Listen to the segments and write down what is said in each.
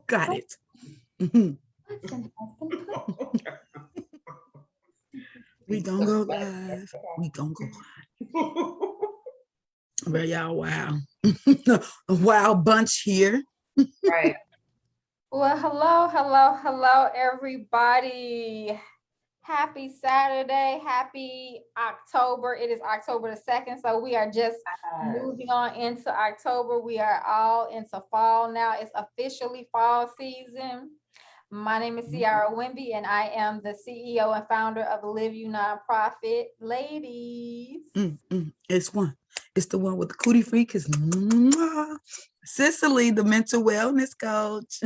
Got it. We gonna go live. We gonna go live. Well, y'all, wow. A wild bunch here. Right. Well, hello, everybody. Happy Saturday. Happy October. It is October the 2nd. So we are just moving on into October. We are all into fall now. It's officially fall season. My name is CiaraWimby, and I am the CEO and founder of LIV You Nonprofit. Ladies. It's one. It's the one with the cootie freak. Cause Cicely, the mental wellness coach.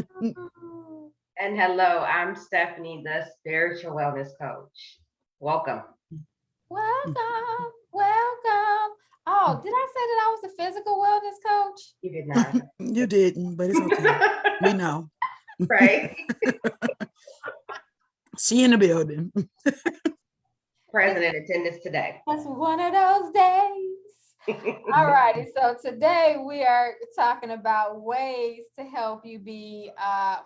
And hello, I'm Stephany, the spiritual wellness coach. Welcome. Welcome. Oh, did I say that I was the physical wellness coach? You did not. You didn't, but it's okay. We know. Right. She in the building. Present in attendance today. That's one of those days. All righty. So today we are talking about ways to help you be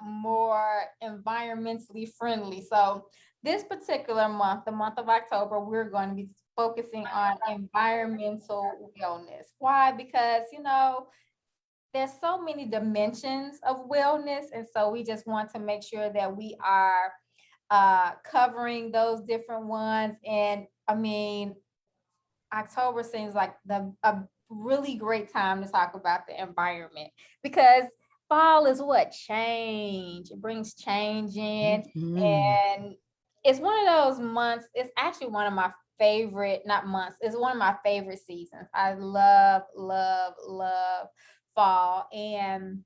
more environmentally friendly. So this particular month, the month of October, we're going to be focusing on environmental wellness. Why? Because, you know, there's so many dimensions of wellness. And so we just want to make sure that we are covering those different ones. And I mean, October seems like a really great time to talk about the environment, because fall is what? Change. It brings change in. And it's one of those months. It's actually one of my favorite, not months, it's one of my favorite seasons. I love fall. And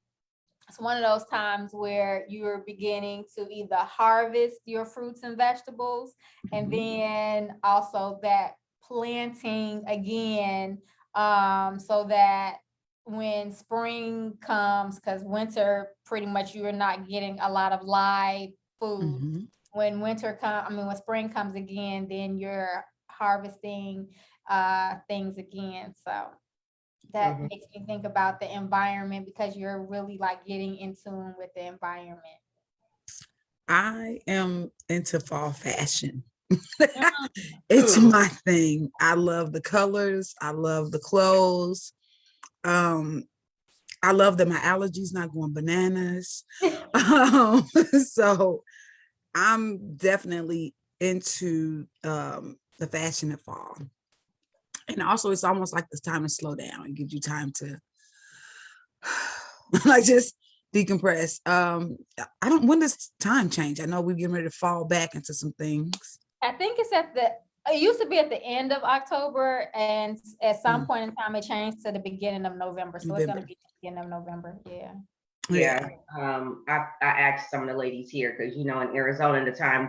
it's one of those times where you're beginning to either harvest your fruits and vegetables, and then also that planting again, so that when spring comes, because winter pretty much you're not getting a lot of live food. When when spring comes again, then you're harvesting things again. So that makes me think about the environment, because you're really like getting in tune with the environment. I am into fall fashion. It's my thing. I love the colors. I love the clothes. I love that my allergies not going bananas. So I'm definitely into the fashion of fall. And also it's almost like this time to slow down. It gives you time to like just decompress. When does time change? I know we're getting ready to fall back into some things. I think it used to be at the end of October, and at some point in time it changed to the beginning of November. So it's gonna be the beginning of November. Yeah. I asked some of the ladies here, because you know in Arizona the time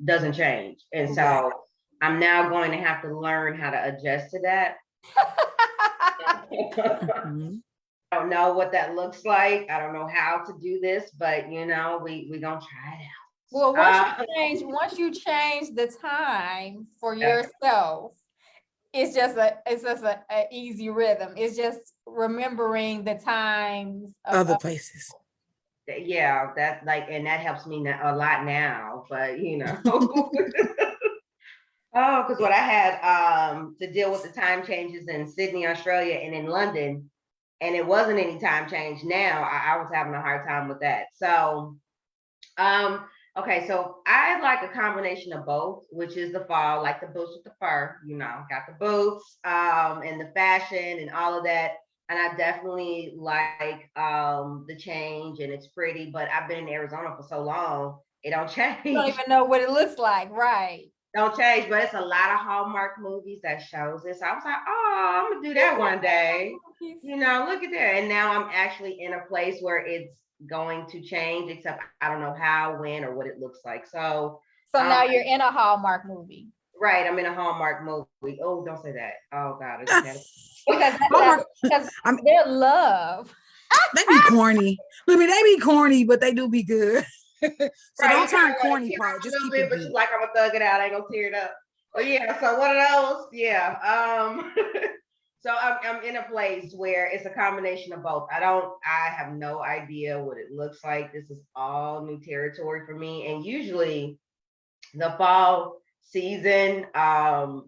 doesn't change. And so I'm now going to have to learn how to adjust to that. I don't know what that looks like. I don't know how to do this, but you know, we gonna try it out. Well, once you change the time for yourself, it's just a easy rhythm. It's just remembering the times of other places. Yeah, that and that helps me a lot now. But you know, because what I had to deal with the time changes in Sydney, Australia, and in London, and it wasn't any time change. Now I was having a hard time with that. So, okay, so I like a combination of both, which is the fall, like the boots with the fur. You know, got the boots, and the fashion and all of that. And I definitely like the change, and it's pretty. But I've been in Arizona for so long, it don't change. You don't even know what it looks like, right? Don't change, but it's a lot of Hallmark movies that shows this. I was like, oh, I'm gonna do that one day. You know, look at that. And now I'm actually in a place where it's going to change, except I don't know how, when, or what it looks like. So now you're in a Hallmark movie. Right, I'm in a Hallmark movie. Oh, don't say that. Oh God, because their love. They be corny. I mean, they be corny, but they do be good. So right, don't turn corny part. Just keep it. But you like, I'm gonna thug it out. I ain't gonna tear it up. But yeah, so one of those. Yeah. So I'm in a place where it's a combination of both. I have no idea what it looks like. This is all new territory for me. And usually the fall season, I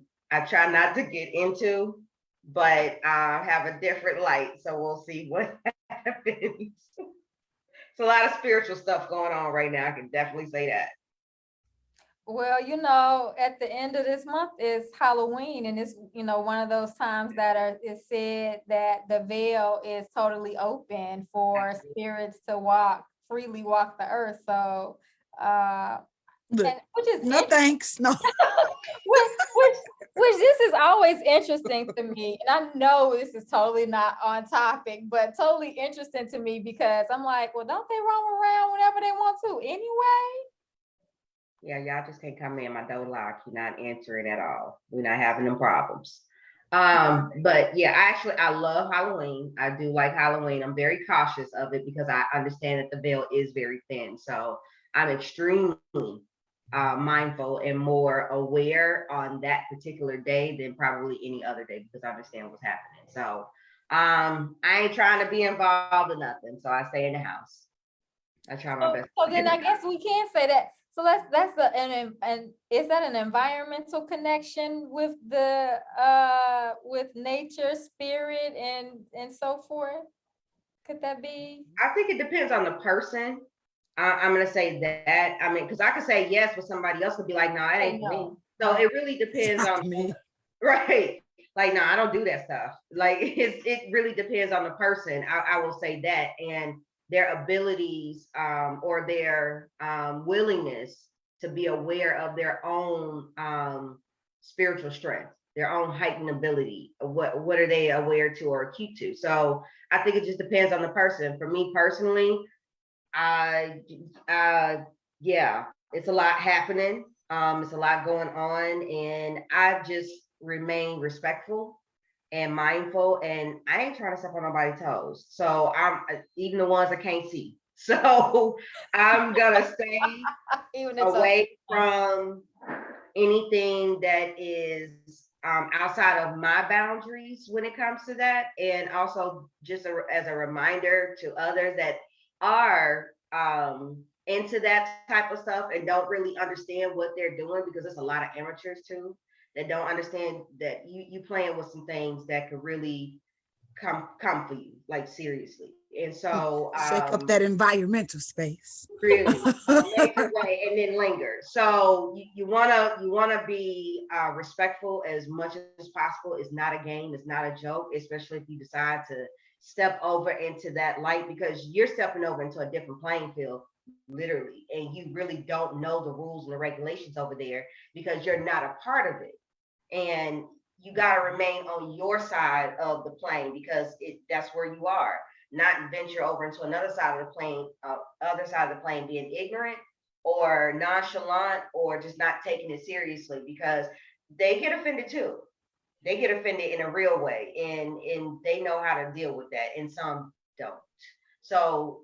try not to get into, but I have a different light. So we'll see what happens. It's a lot of spiritual stuff going on right now. I can definitely say that. Well, at the end of this month is Halloween, and it's, one of those times that is said that the veil is totally open for spirits to freely walk the earth. So, Look, and which is no thanks. No. which this is always interesting to me. And I know this is totally not on topic, but totally interesting to me because I'm like, well, don't they roam around whenever they want to anyway? Yeah, y'all just can't come in my door lock. You're not answering at all. We're not having them problems. But yeah, I love Halloween. I do like Halloween. I'm very cautious of it because I understand that the veil is very thin. So I'm extremely mindful and more aware on that particular day than probably any other day because I understand what's happening. So I ain't trying to be involved in nothing. So I stay in the house. I try my best. So then I guess we can say that. So that's and is that an environmental connection with the with nature, spirit, and so forth? Could that be? I think it depends on the person. I'm gonna say that. I mean, because I could say yes, but somebody else could be like, no, it ain't for me. So it really depends on me. Right. Like, no, I don't do that stuff. Like it really depends on the person. I will say that. And their abilities or their willingness to be aware of their own spiritual strength, their own heightened ability. What are they aware to or acute to? So I think it just depends on the person. For me personally, yeah, it's a lot happening. It's a lot going on, and I just remain respectful and mindful, and I ain't trying to step on nobody's toes. So I'm even the ones I can't see. So I'm gonna stay away from anything that is outside of my boundaries when it comes to that. And also just as a reminder to others that are into that type of stuff and don't really understand what they're doing, because there's a lot of amateurs too that don't understand that you playing with some things that could really come for you, like seriously. And so shake up that environmental space. Really major way, and then linger. So you wanna be respectful as much as possible. It's not a game, it's not a joke, especially if you decide to step over into that light, because you're stepping over into a different playing field, literally, and you really don't know the rules and the regulations over there because you're not a part of it. And you got to remain on your side of the plane because that's where you are, not venture over into another side of the plane, other side of the plane being ignorant or nonchalant or just not taking it seriously, because they get offended too. They get offended in a real way, and they know how to deal with that, and some don't. So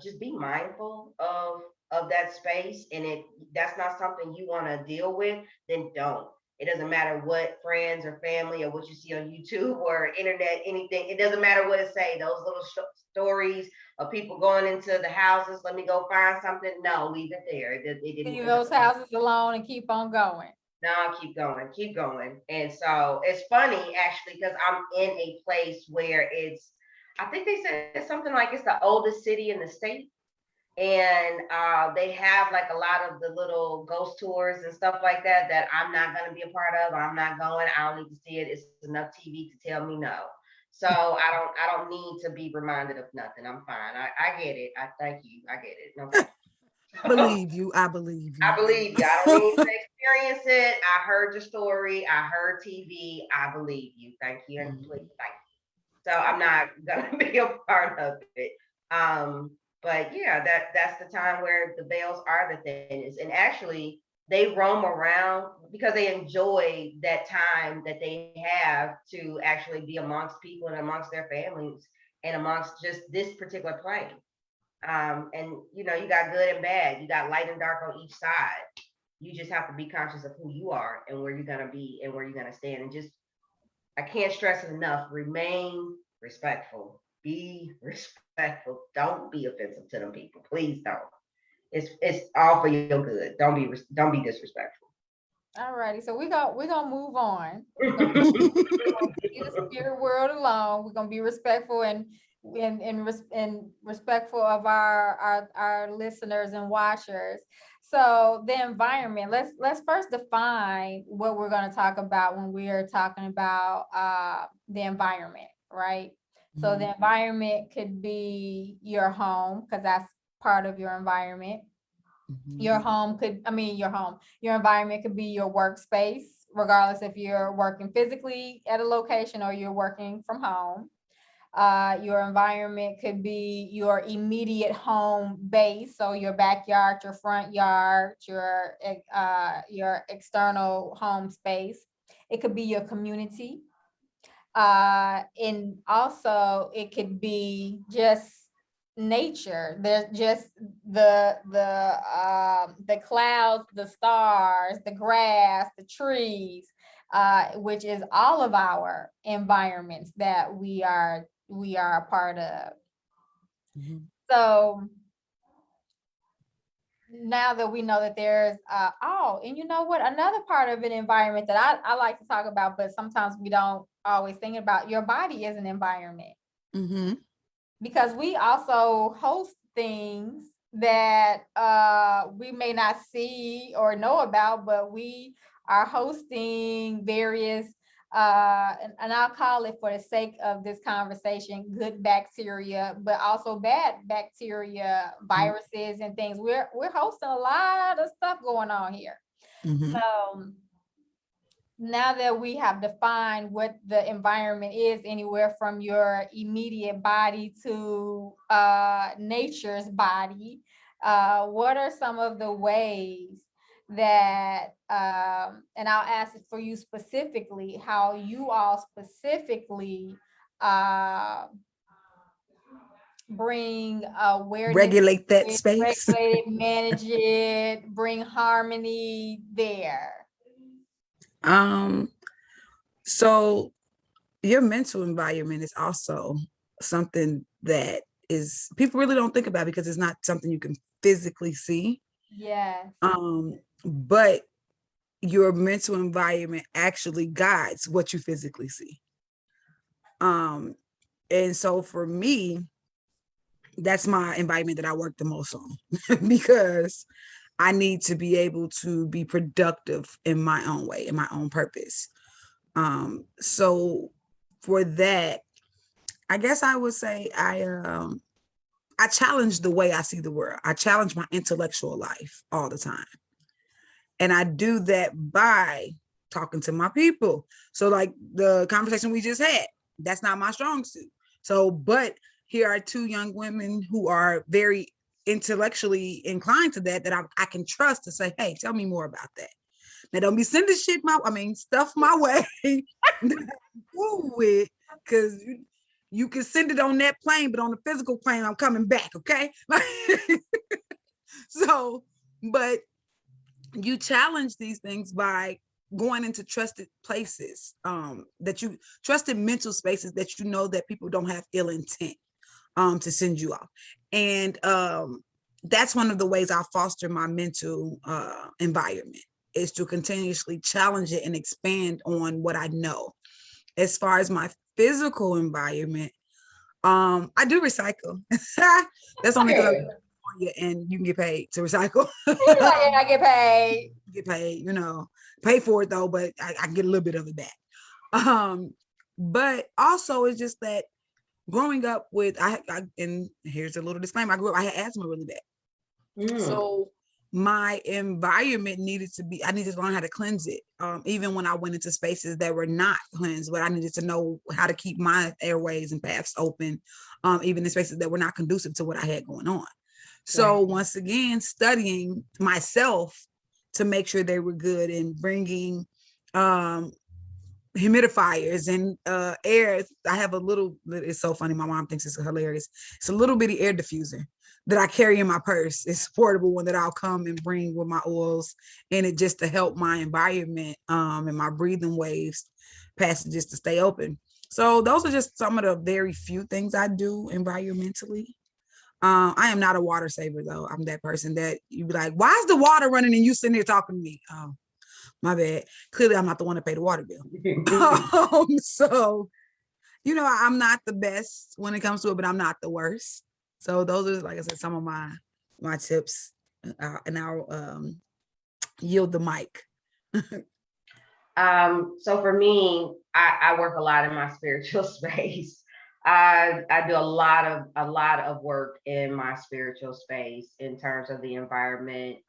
just be mindful of that space, and if that's not something you want to deal with, then don't. It doesn't matter what friends or family or what you see on YouTube or internet, anything. It doesn't matter what it say. Those little stories of people going into the houses. Let me go find something. No, leave it there. Leave those houses alone and keep on going. No, keep going. And so it's funny actually, because I'm in a place where I think they said it's something like it's the oldest city in the state. And they have like a lot of the little ghost tours and stuff like that I'm not going to be a part of. I'm not going. I don't need to see it. It's enough TV to tell me no. So I don't need to be reminded of nothing. I'm fine. I get it. I thank you. I get it. No. I believe you. I believe you. I believe you. I don't need to experience it. I heard your story. I heard TV. I believe you. Thank you. And please, thank you. So I'm not going to be a part of it. But yeah, that's the time where the veils are the thinnest. And actually, they roam around because they enjoy that time that they have to actually be amongst people and amongst their families and amongst just this particular plane. And you got good and bad, you got light and dark on each side. You just have to be conscious of who you are and where you're gonna be and where you're gonna stand, and just I can't stress it enough. Remain respectful. Be respectful. Don't be offensive to them people. Please don't. It's all for your good. Don't be disrespectful. All righty, so we're gonna move on. We're gonna leave the spirit world alone. We're gonna be respectful and respectful of our listeners and watchers. So the environment. Let's first define what we're gonna talk about when we are talking about the environment, right? So the environment could be your home, because that's part of your environment. Your home could, your environment could be your workspace, regardless if you're working physically at a location or you're working from home. Your environment could be your immediate home base, so your backyard, your front yard, your external home space. It could be your community. And also it could be just nature. There's just the clouds, the stars, the grass, the trees, which is all of our environments that we are a part of. So now that we know that there's and you know what, another part of an environment that I like to talk about, but sometimes we don't always think about, your body is an environment. Because we also host things that we may not see or know about, but we are hosting various and I'll call it, for the sake of this conversation, good bacteria, but also bad bacteria, viruses and things. We're hosting a lot of stuff going on here. So now that we have defined what the environment is, anywhere from your immediate body to nature's body, what are some of the ways that, and I'll ask it for you specifically, how you all specifically bring awareness, regulate that space, regulate it, manage it, bring harmony there? So your mental environment is also something that is, people really don't think about, because it's not something you can physically see. Yes. But your mental environment actually guides what you physically see. And so for me, that's my environment that I work the most on because I need to be able to be productive in my own way, in my own purpose. So for that, I guess I would say I challenge the way I see the world. I challenge my intellectual life all the time. And I do that by talking to my people. So like the conversation we just had, that's not my strong suit. So, but here are two young women who are very intellectually inclined to that I can trust to say, hey, tell me more about that. Now don't be sending stuff my way with, because you can send it on that plane, but on the physical plane, I'm coming back, okay? So, but you challenge these things by going into trusted places, trusted mental spaces that you know that people don't have ill intent to send you off. And that's one of the ways I foster my mental environment, is to continuously challenge it and expand on what I know. As far as my physical environment, I do recycle. That's only because and you can get paid to recycle. I get paid. Get paid, pay for it though, but I get a little bit of it back. But also it's just that growing up with, and here's a little disclaimer, I had asthma really bad. So my environment I needed to learn how to cleanse it. Even when I went into spaces that were not cleansed, but I needed to know how to keep my airways and paths open, even in spaces that were not conducive to what I had going on. So once again, studying myself to make sure they were good, and bringing humidifiers and air. I have a little, it's so funny, my mom thinks it's hilarious. It's a little bitty air diffuser that I carry in my purse. It's a portable one that I'll come and bring with my oils in it, just to help my environment and my breathing waves passages to stay open. So those are just some of the very few things I do environmentally. I am not a water saver though. I'm that person that you be like, why is the water running and you sitting here talking to me? Oh, my bad. Clearly I'm not the one to pay the water bill. So, you know, I'm not the best when it comes to it, but I'm not the worst. So those are, like I said, some of my tips, and I'll yield the mic. So for me, I work a lot in my spiritual space. I do a lot of work in my spiritual space in terms of the environment.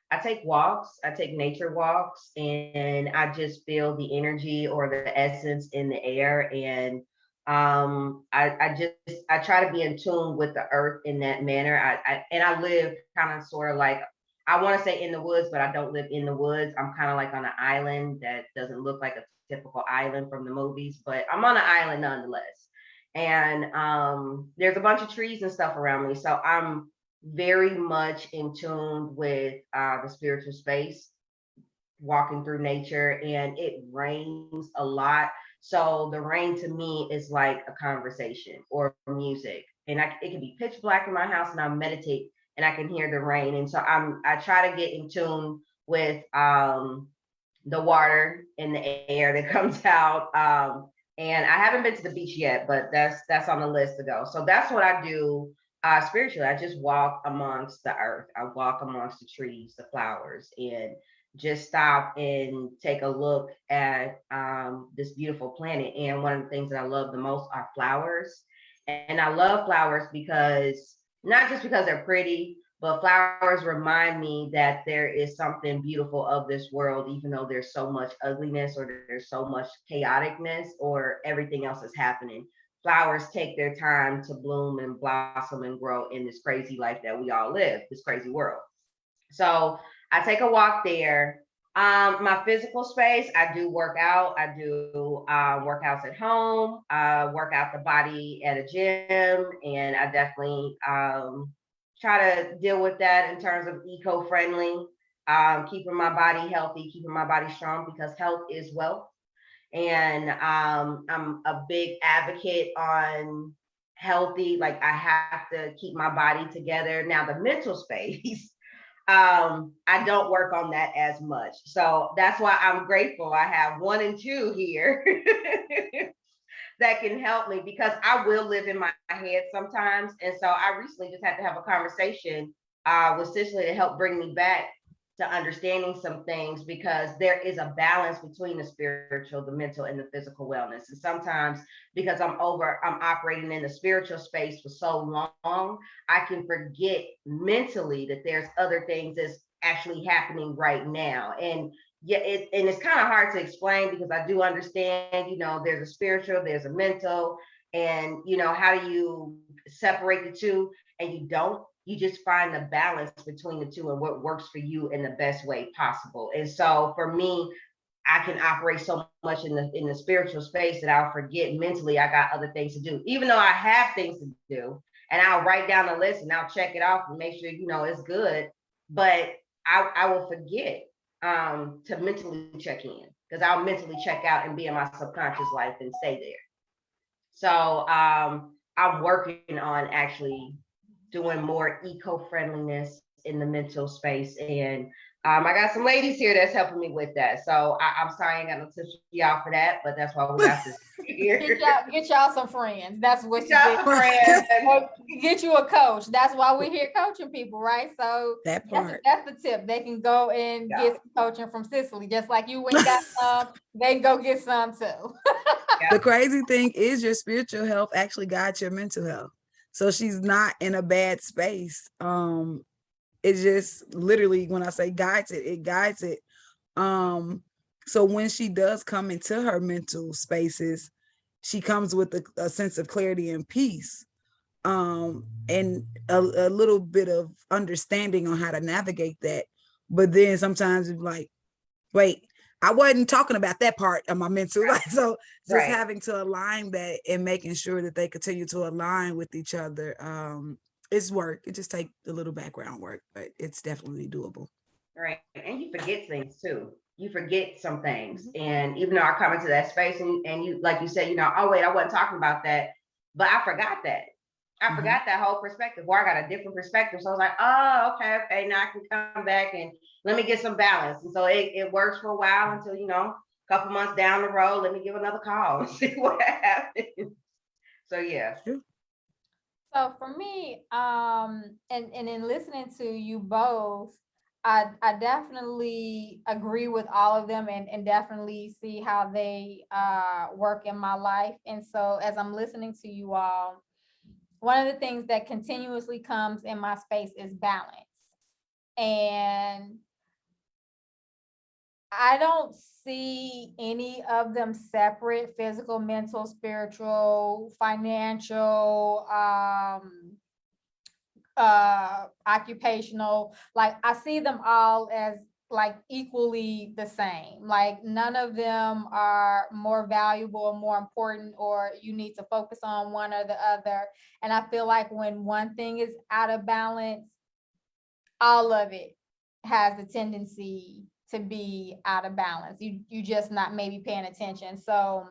I take walks, I take nature walks, and I just feel the energy or the essence in the air. And I try to be in tune with the earth in that manner. I live kind of sort of like, I want to say in the woods, but I don't live in the woods. I'm kind of like on an island that doesn't look like a typical island from the movies, but I'm on an island nonetheless. And there's a bunch of trees and stuff around me. So I'm very much in tune with the spiritual space, walking through nature, and it rains a lot. So the rain to me is like a conversation or music. And it can be pitch black in my house and I meditate and I can hear the rain. And so I try to get in tune with the water and the air that comes out. And I haven't been to the beach yet, but that's on the list to go. So that's what I do spiritually. I just walk amongst the earth. I walk amongst the trees, the flowers, and just stop and take a look at this beautiful planet. And one of the things that I love the most are flowers. And I love flowers because, not just because they're pretty, but flowers remind me that there is something beautiful of this world, even though there's so much ugliness or there's so much chaoticness or everything else is happening. Flowers take their time to bloom and blossom and grow in this crazy life that we all live, this crazy world. So I take a walk there. My physical space, I do work out. I do workouts at home, work out the body at a gym, and I definitely try to deal with that in terms of eco-friendly, keeping my body healthy, keeping my body strong, because health is wealth. And I'm a big advocate on healthy, like I have to keep my body together. Now the mental space, I don't work on that as much. So that's why I'm grateful I have 1 and 2 here that can help me, because I will live in my head sometimes. And so I recently just had to have a conversation with Cicely to help bring me back to understanding some things, because there is a balance between the spiritual, the mental, and the physical wellness. And sometimes because I'm operating in the spiritual space for so long, I can forget mentally that there's other things that's actually happening right now. And yeah, it's kind of hard to explain, because I do understand, you know, there's a spiritual, there's a mental, and you know, how do you separate the two? And you just find the balance between the two and what works for you in the best way possible. And so for me, I can operate so much in the spiritual space that I'll forget mentally I got other things to do, even though I have things to do, and I'll write down a list and I'll check it off and make sure, you know, it's good. But I will forget to mentally check in, because I'll mentally check out and be in my subconscious life and stay there. So I'm working on actually doing more eco-friendliness in the mental space. And I got some ladies here that's helping me with that. So I'm sorry I ain't got no tips for y'all for that, but that's why we got this here. Get y'all some friends. That's what Get y'all some friends. Get you a coach. That's why we're here coaching people, right? So That part. that's the tip. They can go and get some coaching from Cicely, just like you went and got some. They can go get some too. The crazy thing is your spiritual health actually guides your mental health. So she's not in a bad space. It's just literally, when I say guides it, it guides it. So when she does come into her mental spaces, she comes with a sense of clarity and peace, and a little bit of understanding on how to navigate that. But then sometimes it's like, wait, I wasn't talking about that part of my mental life. So just having to align that and making sure that they continue to align with each other. It's work. It just takes a little background work, but it's definitely doable. Right. And you forget things too. You forget some things. And even though I come into that space and you, like you said, oh wait, I wasn't talking about that, but I forgot that. I forgot that whole perspective, or I got a different perspective. So I was like, oh, okay, now I can come back and let me get some balance. And so it works for a while until, a couple months down the road, let me give another call and see what happens. So yeah. So for me, and in listening to you both, I definitely agree with all of them and definitely see how they work in my life. And so as I'm listening to you all, one of the things that continuously comes in my space is balance. And I don't see any of them separate: physical, mental, spiritual, financial, occupational. Like I see them all as like equally the same. Like none of them are more valuable or more important, or you need to focus on one or the other. And I feel like when one thing is out of balance, all of it has the tendency to be out of balance. You just not maybe paying attention. So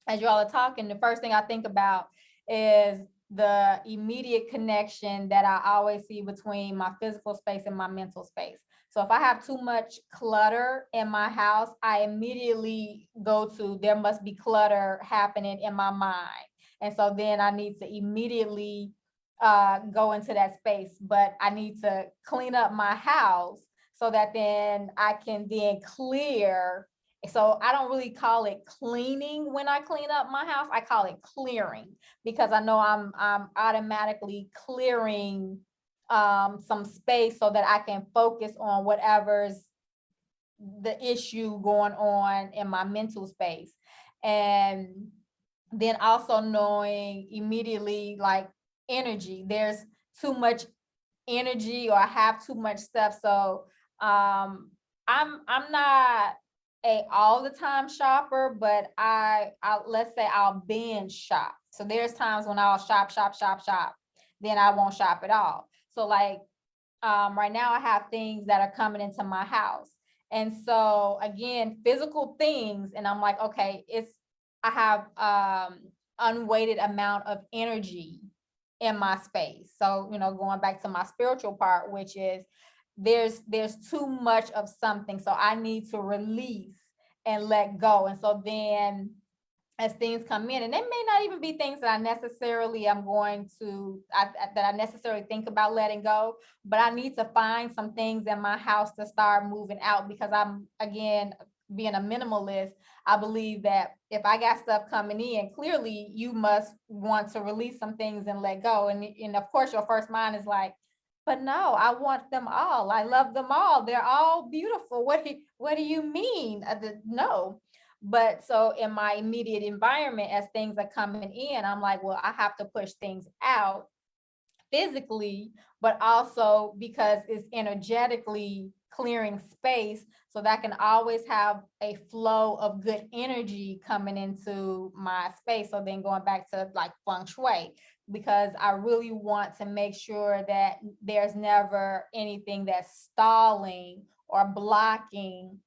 as you all are talking, the first thing I think about is the immediate connection that I always see between my physical space and my mental space. So if I have too much clutter in my house, I immediately go to, there must be clutter happening in my mind. And so then I need to immediately go into that space, but I need to clean up my house so that then I can then clear. So I don't really call it cleaning when I clean up my house. I call it clearing, because I know I'm automatically clearing some space so that I can focus on whatever's the issue going on in my mental space. And then also knowing immediately, like, energy, there's too much energy or I have too much stuff. So I'm not a all the time shopper, but I let's say I'll binge shop. So there's times when I'll shop, then I won't shop at all. So like right now I have things that are coming into my house. And so again, physical things, and I'm like, okay, I have unweighted amount of energy in my space. So, going back to my spiritual part, which is there's too much of something. So I need to release and let go. And so then as things come in, and they may not even be things that I necessarily am going to, that I necessarily think about letting go, but I need to find some things in my house to start moving out, because I'm, again, being a minimalist, I believe that if I got stuff coming in, clearly you must want to release some things and let go. And of course, your first mind is like, but no, I want them all. I love them all. They're all beautiful. What do you mean? No. But so in my immediate environment, as things are coming in, I'm like, well, I have to push things out physically, but also because it's energetically clearing space, so that I can always have a flow of good energy coming into my space. So then going back to like feng shui, because I really want to make sure that there's never anything that's stalling or blocking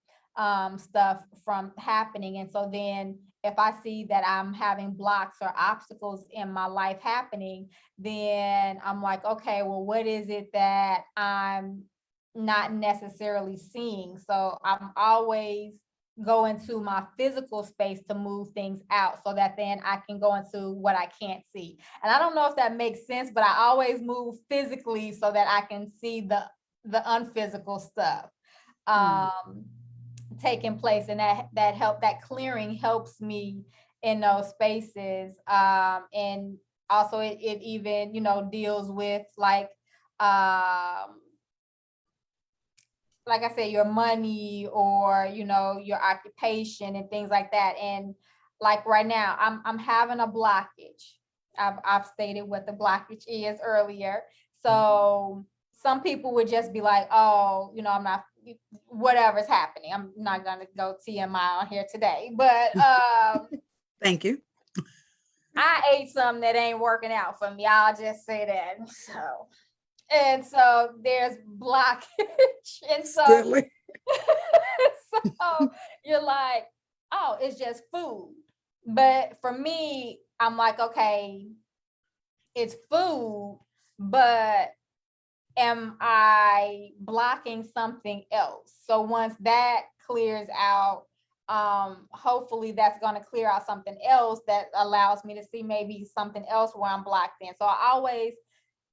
stuff from happening. And so then if I see that I'm having blocks or obstacles in my life happening, then I'm like, okay, well, what is it that I'm not necessarily seeing? So I'm always go into my physical space to move things out, so that then I can go into what I can't see. And I don't know if that makes sense, but I always move physically so that I can see the unphysical stuff taking place. And that clearing helps me in those spaces. And also it even, deals with like I said, your money or, your occupation and things like that. And like right now, I'm having a blockage. I've stated what the blockage is earlier. So some people would just be like, oh, I'm not, whatever's happening. I'm not going to go TMI on here today, but thank you. I ate something that ain't working out for me. I'll just say that. So And so there's blockage. And so, Silly. so you're like, oh, it's just food. But for me, I'm like, okay, it's food, but am I blocking something else? So once that clears out, hopefully that's going to clear out something else that allows me to see maybe something else where I'm blocked in. So I always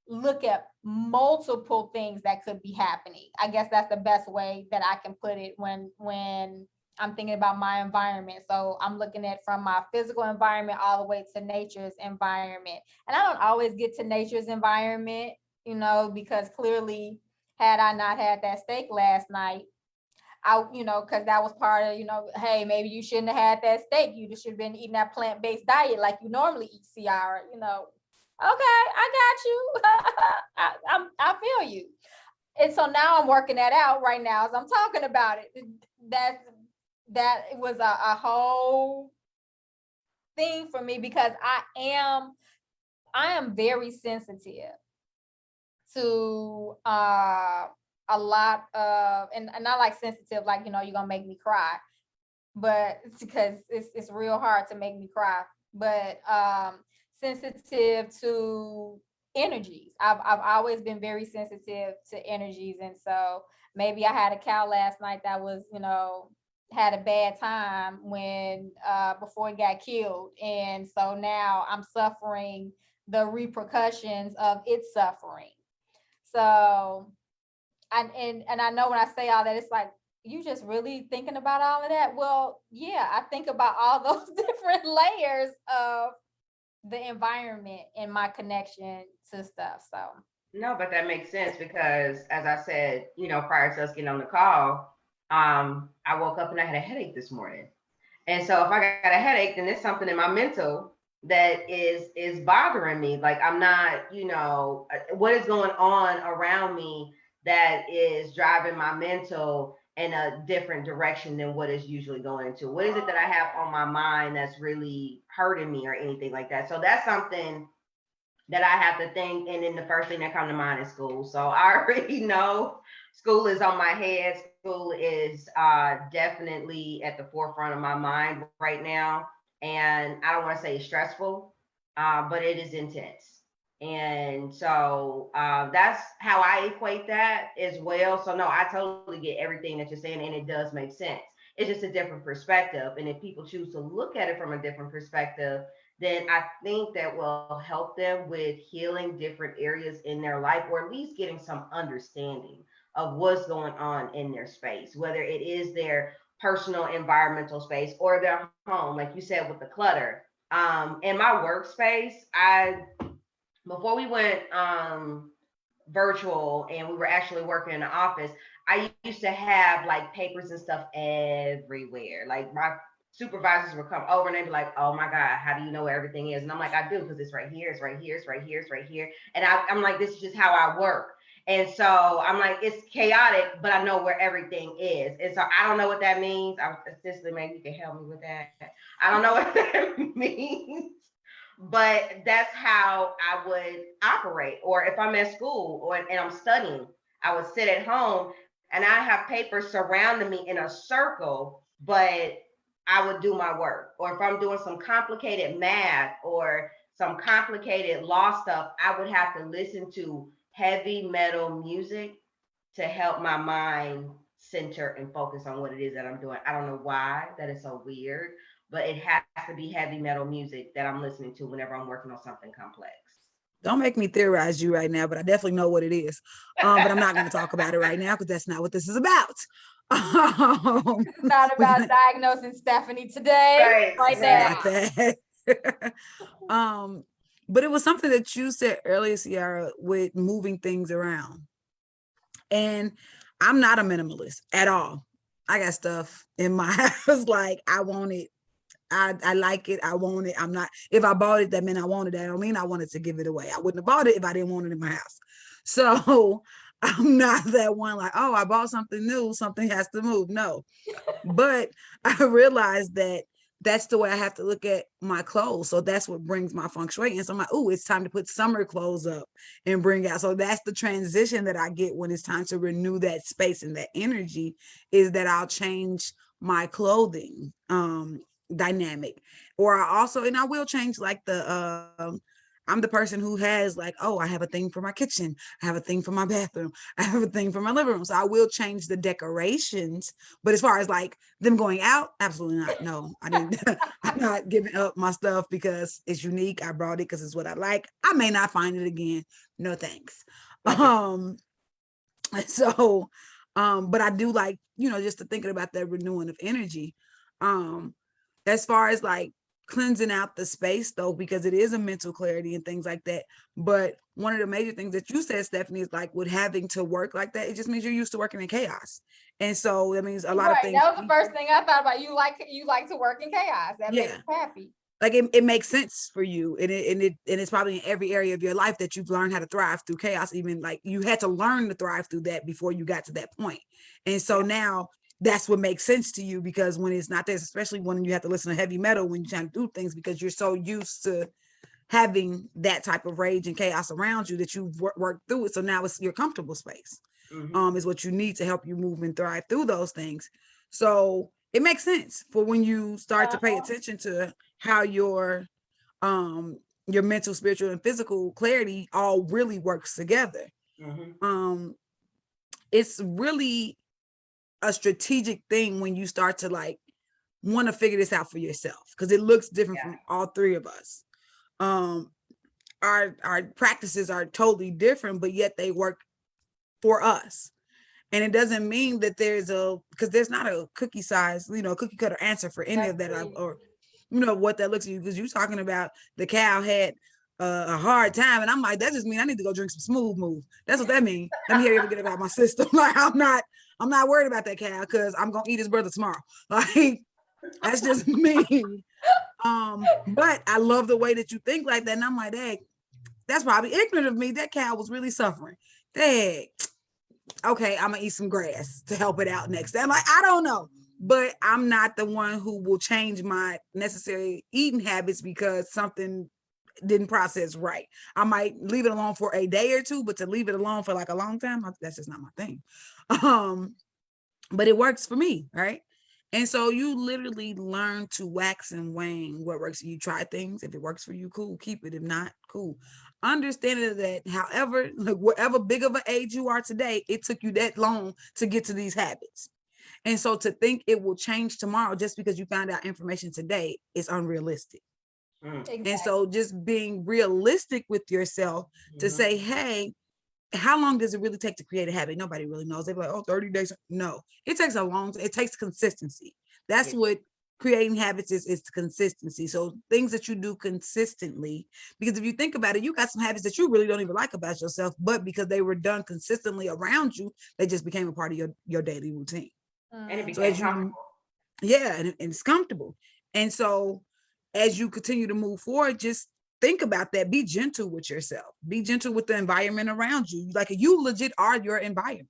look at multiple things that could be happening. I guess that's the best way that I can put it when I'm thinking about my environment. So I'm looking at from my physical environment all the way to nature's environment. And I don't always get to nature's environment, you know, because clearly had I not had that steak last night, because that was part of, hey, maybe you shouldn't have had that steak. You just should have been eating that plant-based diet like you normally eat, Ciara, Okay, I got you. I feel you. And so now I'm working that out right now as I'm talking about it. That was a whole thing for me because I am very sensitive to a lot of, and not like sensitive, like, you're gonna make me cry, but it's because it's real hard to make me cry, but sensitive to energies. I've always been very sensitive to energies. And so maybe I had a cow last night that was, had a bad time when before it got killed. And so now I'm suffering the repercussions of its suffering. So and I know when I say all that, it's like, you just really thinking about all of that? Well, yeah, I think about all those different layers of the environment and my connection to stuff. So No, but that makes sense because as I said, prior to us getting on the call, I woke up and I had a headache this morning. And so if I got a headache, then there's something in my mental that is bothering me. Like I'm not, what is going on around me that is driving my mental in a different direction than what is usually going into. What is it that I have on my mind that's really hurting me or anything like that? So that's something that I have to think. And then the first thing that comes to mind is school. So I already know school is on my head. School is definitely at the forefront of my mind right now. And I don't want to say it's stressful, but it is intense. And so that's how I equate that as well. So no, I totally get everything that you're saying, and it does make sense. It's just a different perspective. And if people choose to look at it from a different perspective, then I think that will help them with healing different areas in their life, or at least getting some understanding of what's going on in their space, whether it is their personal environmental space or their home, like you said, with the clutter. In my workspace, before we went virtual and we were actually working in the office, I used to have like papers and stuff everywhere. Like my supervisors would come over and they'd be like, "Oh my God, how do you know where everything is?" And I'm like, "I do, because it's right here, it's right here, it's right here, it's right here." And I'm like, this is just how I work. And so I'm like, it's chaotic, but I know where everything is. And so I don't know what that means. Cicely, maybe you can help me with that. I don't know what that means. But that's how I would operate. Or if I'm at school and I'm studying, I would sit at home and I have papers surrounding me in a circle, but I would do my work. Or if I'm doing some complicated math or some complicated law stuff, I would have to listen to heavy metal music to help my mind center and focus on what it is that I'm doing. I don't know why that is so weird, but it has to be heavy metal music that I'm listening to whenever I'm working on something complex. Don't make me theorize you right now, but I definitely know what it is. But I'm not going to talk about it right now because that's not what this is about. It's not about diagnosing Stephany today, right now. That. But it was something that you said earlier, Ciara, with moving things around. And I'm not a minimalist at all. I got stuff in my house like I want it. I like it. I want it. I'm not, if I bought it, that meant I wanted it. That don't mean I wanted to give it away. I wouldn't have bought it if I didn't want it in my house. So I'm not that one like, oh, I bought something new, something has to move. No. But I realized that that's the way I have to look at my clothes. So that's what brings my feng shui. And so I'm like, oh, it's time to put summer clothes up and bring out. So that's the transition that I get when it's time to renew that space and that energy, is that I'll change my clothing dynamic. Or I will change like I'm the person who has like, oh, I have a thing for my kitchen. I have a thing for my bathroom. I have a thing for my living room. So I will change the decorations. But as far as like them going out, absolutely not. No, I didn't. I'm not giving up my stuff because it's unique. I brought it because it's what I like. I may not find it again. No thanks. So, but I do like, just to thinking about that renewing of energy. As far as like cleansing out the space though, because it is a mental clarity and things like that. But one of the major things that you said, Stephany, is like with having to work like that, it just means you're used to working in chaos. And so that means a lot of things. That was the first thing I thought about. You like to work in chaos. That makes me happy. Like it makes sense for you, and it's probably in every area of your life that you've learned how to thrive through chaos. Even like you had to learn to thrive through that before you got to that point. And so now that's what makes sense to you, because when it's not there, especially when you have to listen to heavy metal when you're trying to do things, because you're so used to having that type of rage and chaos around you that you've worked through it. So now it's your comfortable space, is what you need to help you move and thrive through those things. So it makes sense for when you start to pay attention to how your mental, spiritual, and physical clarity all really works together. It's really a strategic thing when you start to like want to figure this out for yourself, because it looks different from all three of us. Our practices are totally different, but yet they work for us. And it doesn't mean that because there's not a cookie cutter answer for any of that, or what that looks like. Because you're talking about the cow had a hard time, and I'm like, that just means I need to go drink some smooth move. That's what that means. Let me hear you get about my system. Like I'm not worried about that cow, because I'm gonna eat his brother tomorrow. Like that's just me. But I love the way that you think like that, and I'm like, hey, that's probably ignorant of me. That cow was really suffering. Dang. Okay, I'm gonna eat some grass to help it out next time. Like, I don't know, but I'm not the one who will change my necessary eating habits because something didn't process right. I might leave it alone for a day or two, but to leave it alone for like a long time, that's just not my thing. But it works for me, right? And so you literally learn to wax and wane what works. You try things. If it works for you, cool, keep it. If not, cool. Understanding that however, like whatever big of an age you are today, it took you that long to get to these habits. And so to think it will change tomorrow just because you found out information today is unrealistic. Exactly. And so just being realistic with yourself to say, hey, how long does it really take to create a habit? Nobody really knows. They're like, oh, 30 days. No, it takes it takes consistency. That's what creating habits is consistency. So things that you do consistently, because if you think about it, you got some habits that you really don't even like about yourself, but because they were done consistently around you, they just became a part of your daily routine. And it became comfortable. Yeah, and it's comfortable. And so as you continue to move forward, just think about that. Be gentle with yourself. Be gentle with the environment around you. Like you legit are your environment.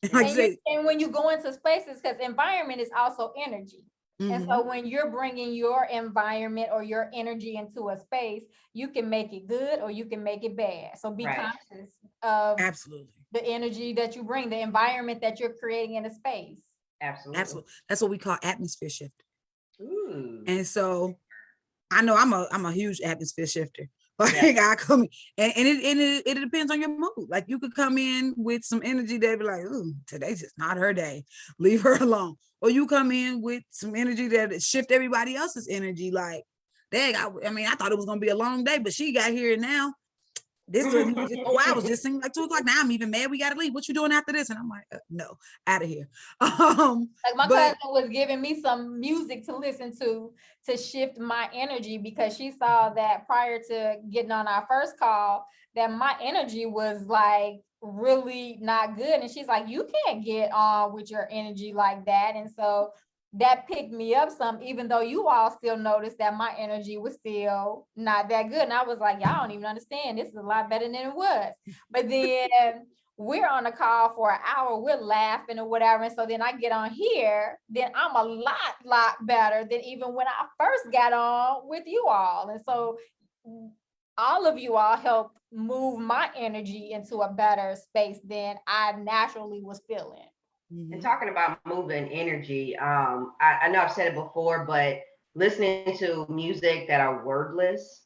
And when you go into spaces, because environment is also energy. And so when you're bringing your environment or your energy into a space, you can make it good or you can make it bad. So be conscious of the energy that you bring, the environment that you're creating in a space. Absolutely. That's what we call atmosphere shift. And so I know I'm a huge atmosphere shifter. Like I come and it depends on your mood. Like you could come in with some energy that be like, ooh, today's just not her day. Leave her alone. Or you come in with some energy that shift everybody else's energy. Like, dang, I thought it was gonna be a long day, but she got here now. This just, I was just singing like 2:00. Now I'm even mad. We gotta leave. What you doing after this? And I'm like, no, out of here. Like my cousin was giving me some music to listen to shift my energy, because she saw that prior to getting on our first call that my energy was like really not good. And she's like, you can't get on with your energy like that. And so that picked me up some, even though you all still noticed that my energy was still not that good. And I was like, y'all don't even understand. This is a lot better than it was. But then we're on a call for an hour, we're laughing or whatever. And so then I get on here, then I'm a lot better than even when I first got on with you all. And so all of you all helped move my energy into a better space than I naturally was feeling. And talking about moving energy, I know I've said it before, but listening to music that are wordless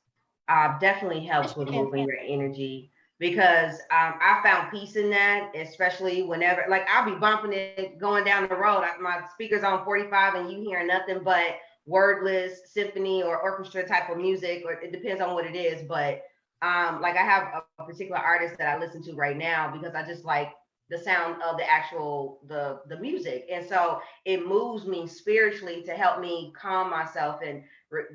definitely helps with moving your energy, because I found peace in that, especially whenever, like, I'll be bumping it going down the road. My speaker's on 45 and you hear nothing but wordless symphony or orchestra type of music, or it depends on what it is. But like, I have a particular artist that I listen to right now because I just like the sound of the actual the music, and so it moves me spiritually to help me calm myself and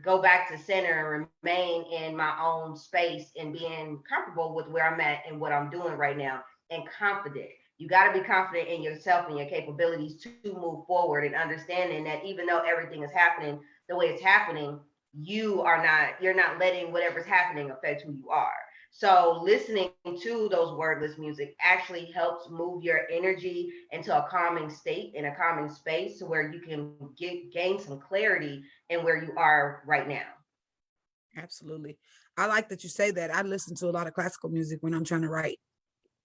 go back to center and remain in my own space and being comfortable with where I'm at and what I'm doing right now, and confident. You got to be confident in yourself and your capabilities to move forward, and understanding that even though everything is happening the way it's happening, you're not letting whatever's happening affect who you are. So listening to those wordless music actually helps move your energy into a calming state, in a calming space, to where you can gain some clarity in where you are right now. Absolutely. I like that you say that. I listen to a lot of classical music when I'm trying to write.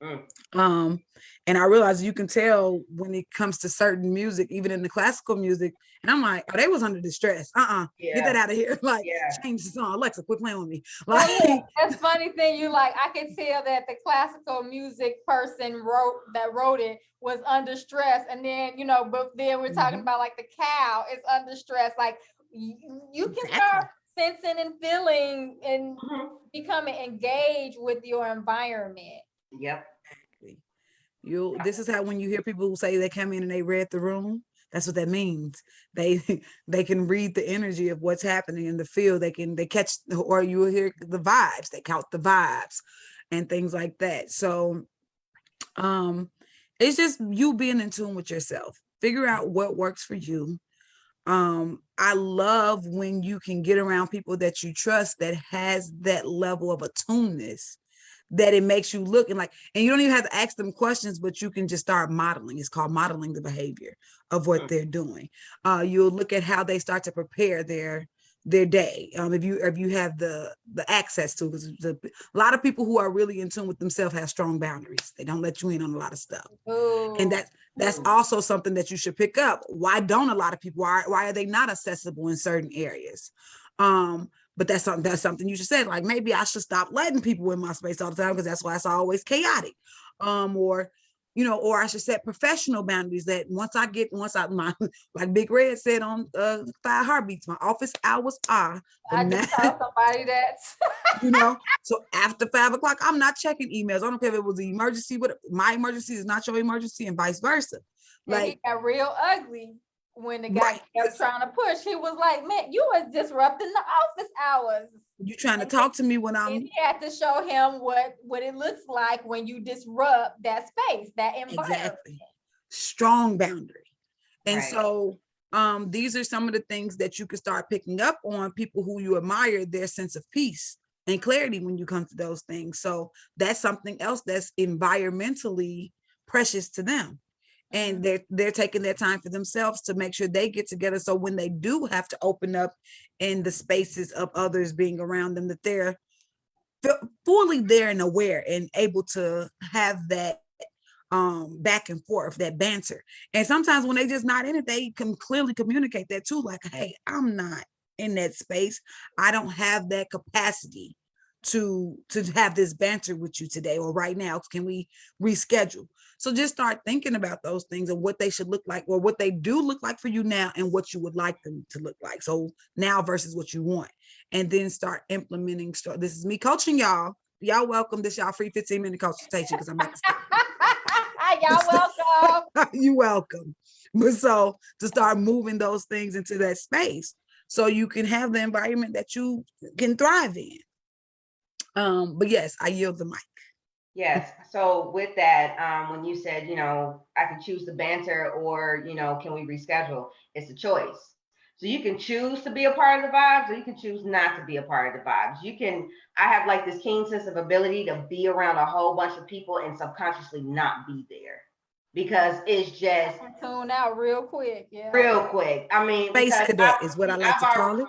And I realize you can tell when it comes to certain music, even in the classical music, and I'm like, oh, they was under distress. Get that out of here. Like, change the song. Alexa, quit playing with me. Like, that's funny thing. You like, I can tell that the classical music person wrote it was under stress. And then, but then we're talking about like the cow is under stress. Like, you can start sensing and feeling and becoming engaged with your environment. Yep. This is how, when you hear people who say they come in and they read the room, that's what that means. They can read the energy of what's happening in the field. They catch, or you will hear the vibes. They count the vibes and things like that. So it's just you being in tune with yourself. Figure out what works for you. I love when you can get around people that you trust that has that level of attuneness, that it makes you look and you don't even have to ask them questions, but you can just start modeling. It's called modeling the behavior of what they're doing. You'll look at how they start to prepare their day. If you have the access to, because a lot of people who are really in tune with themselves have strong boundaries. They don't let you in on a lot of stuff. And that's also something that you should pick up. Why don't a lot of people, why are they not accessible in certain areas? But that's something you should say. Like, maybe I should stop letting people in my space all the time, because that's why it's always chaotic. Or I should set professional boundaries that once I like Big Red said on 5 Heartbeats, my office hours are. I just tell somebody that. So after 5 o'clock, I'm not checking emails. I don't care if it was an emergency, but my emergency is not your emergency, and vice versa. Like, he got real ugly when the guy kept trying to push. He was like, man, you was disrupting the office hours. You trying to talk to me when I'm... And he had to show him what it looks like when you disrupt that space, that environment. Exactly. Strong boundary. And so these are some of the things that you can start picking up on people who you admire, their sense of peace and clarity when you come to those things. So that's something else that's environmentally precious to them. And they're taking their time for themselves to make sure they get together. So when they do have to open up in the spaces of others being around them, that they're fully there and aware and able to have that back and forth, that banter. And sometimes when they just not in it, they can clearly communicate that too. Like, hey, I'm not in that space. I don't have that capacity to have this banter with you today or right now. Can we reschedule? So just start thinking about those things and what they should look like, or what they do look like for you now, and what you would like them to look like. So now versus what you want, and then start implementing. This is me coaching y'all. Y'all welcome. This y'all free 15-minute consultation, because I'm at the y'all welcome. You welcome. But so to start moving those things into that space, so you can have the environment that you can thrive in. But yes, I yield the mic. Yes. So with that, when you said, I can choose the banter, or, can we reschedule? It's a choice. So you can choose to be a part of the vibes, or you can choose not to be a part of the vibes. I have like this keen sense of ability to be around a whole bunch of people and subconsciously not be there, because it's just tune out real quick. Yeah. real quick. I mean, Space because cadet is what I like to call it.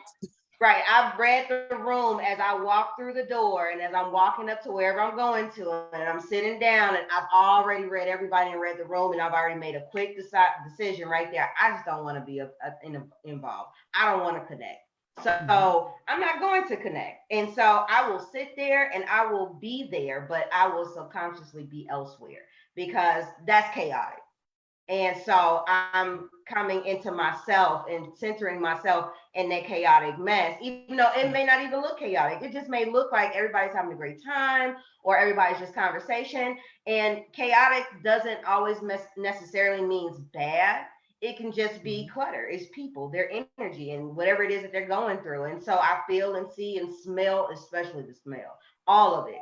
Right. I've read the room as I walk through the door and as I'm walking up to wherever I'm going to, and I'm sitting down, and I've already read everybody and read the room, and I've already made a quick decision right there. I just don't want to be involved. I don't want to connect. So I'm not going to connect. And so I will sit there and I will be there, but I will subconsciously be elsewhere because that's chaotic. And so I'm coming into myself and centering myself in that chaotic mess, even though it may not even look chaotic. It just may look like everybody's having a great time or everybody's just conversation. And chaotic doesn't always necessarily means bad. It can just be clutter. It's people, their energy, and whatever it is that they're going through. And so I feel and see and smell, especially the smell, all of it.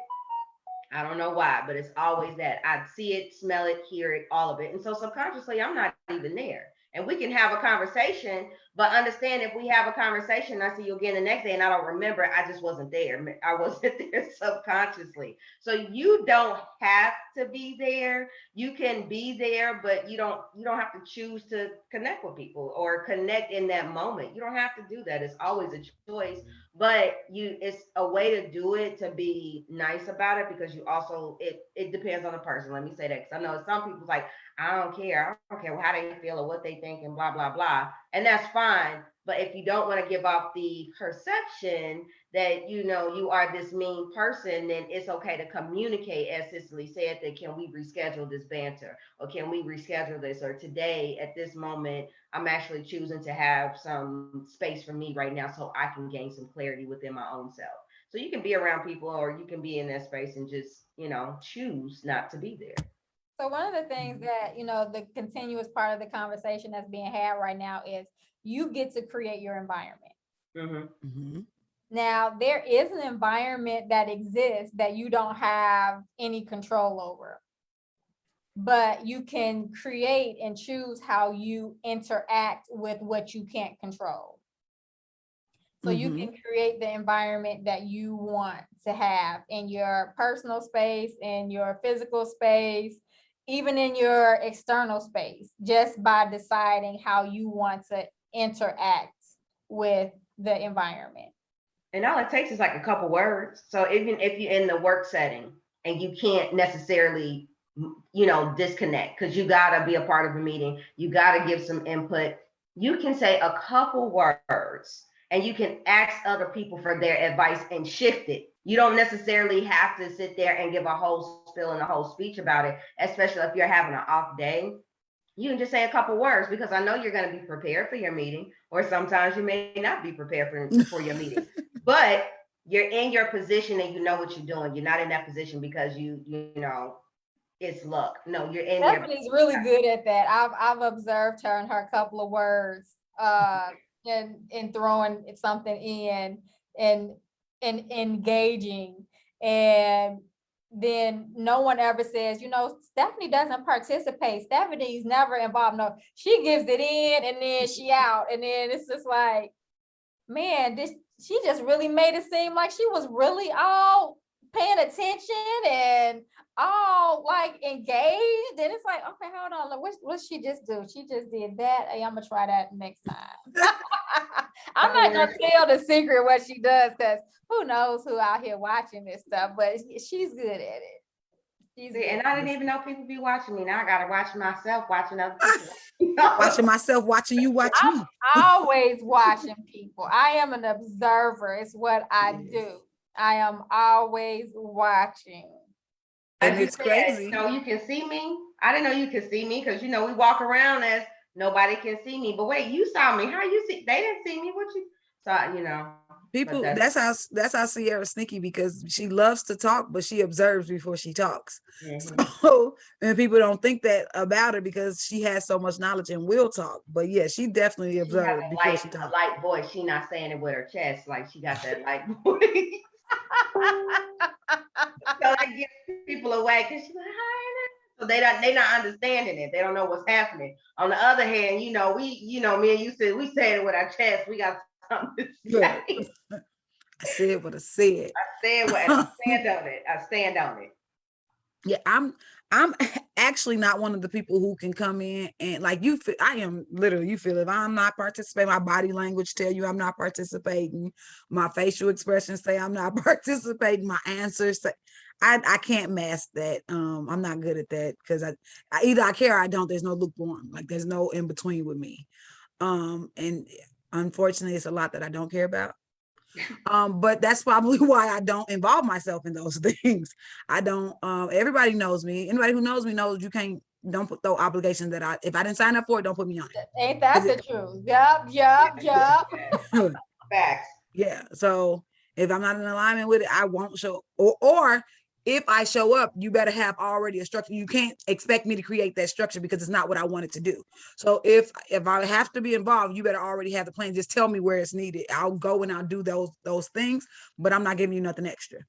I don't know why, but it's always that. I see it, smell it, hear it, all of it. And so subconsciously, I'm not even there. And we can have a conversation, but understand if we have a conversation, I see you again the next day and I don't remember, I just wasn't there. I wasn't there subconsciously. So you don't have to be there. You can be there, but you don't have to choose to connect with people or connect in that moment. You don't have to do that. It's always a choice. But it's a way to do it, to be nice about it, because you also, it depends on the person. Let me say that, because I know some people's like, I don't care how they feel or what they think and blah blah blah, and that's fine. But if you don't want to give off the perception that you are this mean person, then it's okay to communicate, as Cicely said, that can we reschedule this banter, or can we reschedule this, or today at this moment I'm actually choosing to have some space for me right now so I can gain some clarity within my own self. So you can be around people, or you can be in that space and just choose not to be there. So one of the things that, the continuous part of the conversation that's being had right now is you get to create your environment. Now, there is an environment that exists that you don't have any control over, but you can create and choose how you interact with what you can't control. So you can create the environment that you want to have in your personal space, in your physical space, even in your external space, just by deciding how you want to interact with the environment. And all it takes is like a couple words. So even if you're in the work setting and you can't necessarily, disconnect, because you got to be a part of a meeting, you got to give some input, you can say a couple words and you can ask other people for their advice and shift it. You don't necessarily have to sit there and give a whole spiel and a whole speech about it, especially if you're having an off day. You can just say a couple words, because I know you're going to be prepared for your meeting, or sometimes you may not be prepared for your meeting, but you're in your position and you know what you're doing. You're not in that position because it's luck. No, you're in there. Stephanie's really good at that. I've observed her and her couple of words and throwing something in and engaging, and then no one ever says, Stephany doesn't participate. Stephanie's never involved. No, she gives it in and then she out. And then it's just like, man, she just really made it seem like she was really all paying attention and all like engaged. And it's like, okay, hold on. What she just do? She just did that. Hey, I'm gonna try that next time. I'm not gonna tell the secret what she does, because who knows who out here watching this stuff, but she's good at it. And I didn't even know people be watching me. Now I gotta watch myself watching other people. Watching myself, watching you, watch me. I'm always watching people. I am an observer. It's what I do. I am always watching. And it's crazy. So you can see me. I didn't know you could see me, because we walk around as nobody can see me. But wait, you saw me. How you see? They didn't see me. What you saw? People, that's how Ciara's sneaky, because she loves to talk, but she observes before she talks. So, and people don't think that about her because she has so much knowledge and will talk. But yeah, she definitely observes before she talks. A light voice. She not saying it with her chest, like she got that light voice. So that gives people away, because she's like, hi. So they not understanding it. They don't know what's happening. On the other hand, me and you said we said it with our chest. We got something to say. I said what I said. I said what I stand on it. I stand on it. Yeah, I'm actually not one of the people who can come in and like you feel, I am literally, you feel if I'm not participating, my body language tell you I'm not participating, my facial expressions say I'm not participating, my answers say I can't mask that. I'm not good at that because I either I care or I don't. There's no lukewarm, like there's no in between with me. And unfortunately it's a lot that I don't care about. But that's probably why I don't involve myself in those things. I don't. Everybody knows me. Anybody who knows me knows you can't. Don't put throw obligations that if I didn't sign up for it, don't put me on it. Ain't that the truth? Yep. Facts. Yeah. So if I'm not in alignment with it, I won't show. Or if I show up, you better have already a structure. You can't expect me to create that structure because it's not what I wanted to do. So if I have to be involved, you better already have the plan. Just tell me where it's needed. I'll go and I'll do those things, but I'm not giving you nothing extra.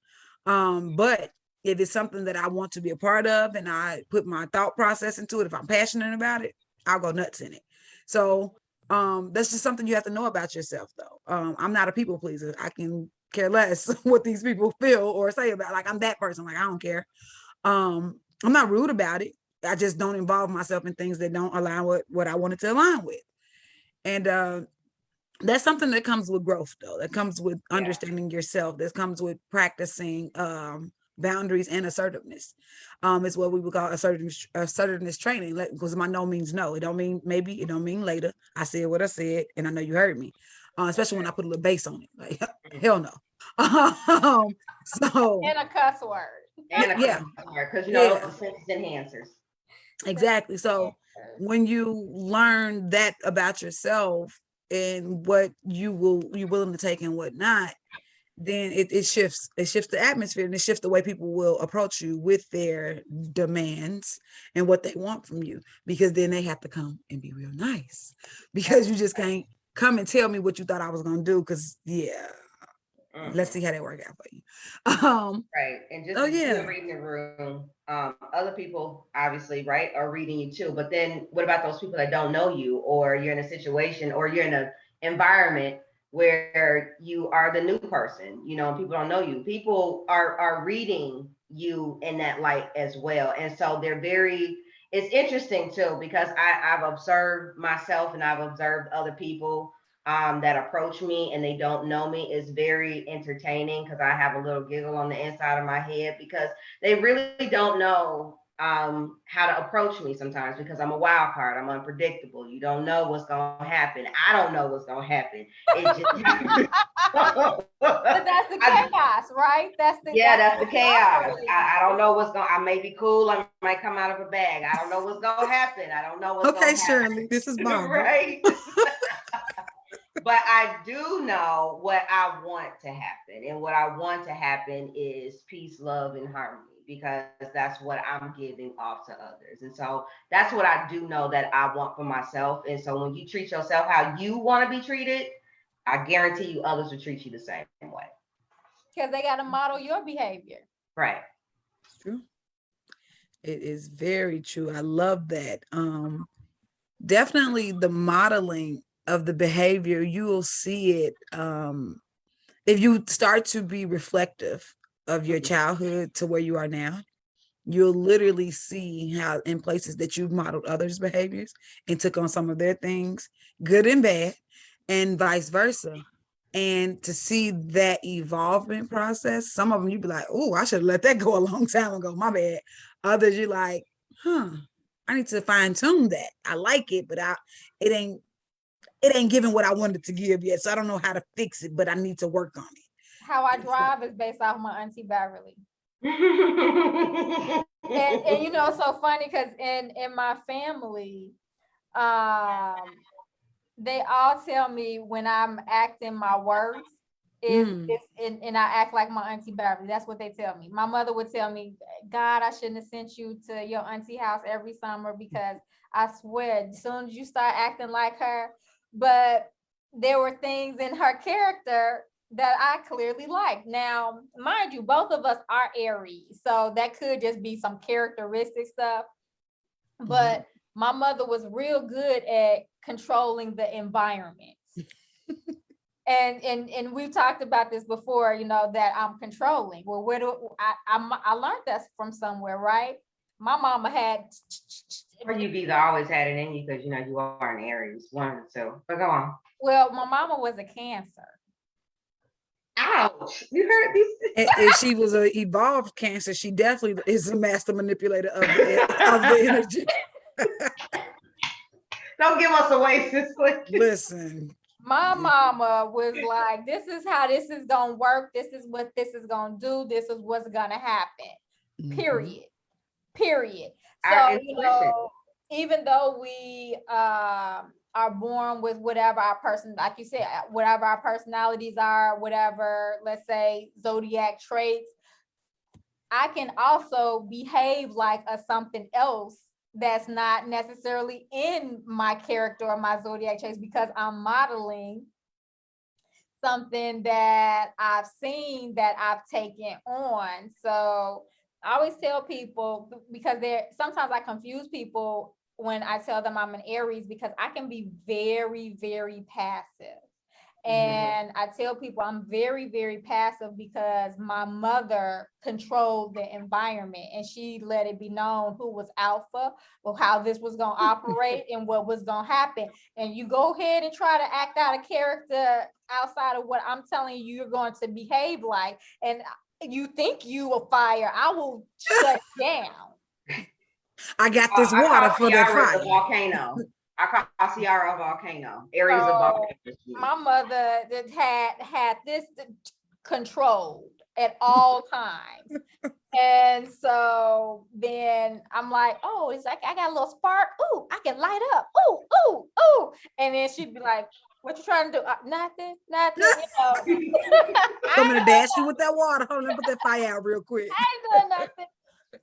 But if it's something that I want to be a part of and I put my thought process into it, if I'm passionate about it, I'll go nuts in it. So that's just something you have to know about yourself though. I'm not a people pleaser. I can care less what these people feel or say about, like I'm that person, like I don't care. I'm not rude about it. I just don't involve myself in things that don't align with what I wanted to align with. And that's something that comes with growth though. That comes with understanding yourself. That comes with practicing boundaries and assertiveness. It's what we would call assertiveness training, because my no means no. It don't mean maybe, it don't mean later. I said what I said and I know you heard me. Especially when I put a little bass on it. Like hell no. So And a cuss word. And a cuss word, because those are sentence enhancers. Exactly. So when you learn that about yourself and what you're willing to take and what not, then it shifts the atmosphere and it shifts the way people will approach you with their demands and what they want from you, because then they have to come and be real nice, because you just can't come and tell me what you thought I was going to do, because let's see how that work out for you. Right. And just you're reading the room, other people obviously, right, are reading you too. But then what about those people that don't know you, or you're in a situation or you're in an environment where you are the new person, and people don't know you. People are reading you in that light as well. And so it's interesting too, because I've observed myself and I've observed other people that approach me and they don't know me. Is very entertaining, because I have a little giggle on the inside of my head, because they really don't know how to approach me sometimes, because I'm a wild card. I'm unpredictable. You don't know what's going to happen. I don't know what's going to happen. It just But that's the chaos, right? That's the chaos. I don't know what's going. I may be cool. I might come out of a bag. I don't know what's going to happen. I don't know what's going to happen. Okay, Shirley, this is Bob. Right. But I do know what I want to happen. And what I want to happen is peace, love, and harmony, because that's what I'm giving off to others. And so that's what I do know that I want for myself. And so when you treat yourself how you want to be treated, I guarantee you others will treat you the same way. Because they got to model your behavior. Right. It's true. It is very true. I love that. Definitely the modeling of the behavior, you will see it if you start to be reflective of your childhood to where you are now. You'll literally see how in places that you've modeled others' behaviors and took on some of their things, good and bad, and vice versa. And to see that evolvement process, some of them you'd be like, oh, I should have let that go a long time ago, my bad. Others you're like, I need to fine tune that. I like it, but it ain't giving what I wanted to give yet. So I don't know how to fix it, but I need to work on it. How I drive is based off my auntie Beverly. and so funny, because in my family, they all tell me when I'm acting my worst and I act like my auntie Beverly. That's what they tell me. My mother would tell me, God, I shouldn't have sent you to your auntie house every summer, because I swear, as soon as you start acting like her. But there were things in her character that I clearly like. Now, mind you, both of us are Aries, so that could just be some characteristic stuff. But my mother was real good at controlling the environment. And we've talked about this before, you know, that I'm controlling. Well, where do I learned that from somewhere, right? My mama had. Or you've either always had it in you because you know you are an Aries, one or two. But go on. Well, my mama was a Cancer. Ouch! You heard these? And if she was an evolved Cancer, she definitely is a master manipulator of the energy. Don't give us away, Cicely. Listen. My mama was like, this is how this is gonna work. This is what this is gonna do. This is what's gonna happen. Period. Period. So, you know, even though we are born with whatever our person, like you said, whatever our personalities are, whatever, let's say, zodiac traits, I can also behave like a something else that's not necessarily in my character or my zodiac traits because I'm modeling something that I've seen, that I've taken on. So I always tell people, because sometimes I confuse people when I tell them I'm an Aries, because I can be very, very passive. And I tell people I'm very, very passive because my mother controlled the environment and she let it be known who was alpha, or how this was going to operate and what was going to happen. And you go ahead and try to act out a character outside of what I'm telling you you're going to behave like, and you think you a fire, I will shut down. I got this water for that fire. A volcano. I call Ciara a volcano. Aries a volcano. My mother that had this controlled at all times. And so then I'm like, oh, it's like I got a little spark. Ooh, I can light up. Ooh, ooh, ooh. And then she'd be like, what you trying to do? Nothing, you know. I'm gonna dash you with that water. Hold on, put that fire out real quick. I ain't doing nothing.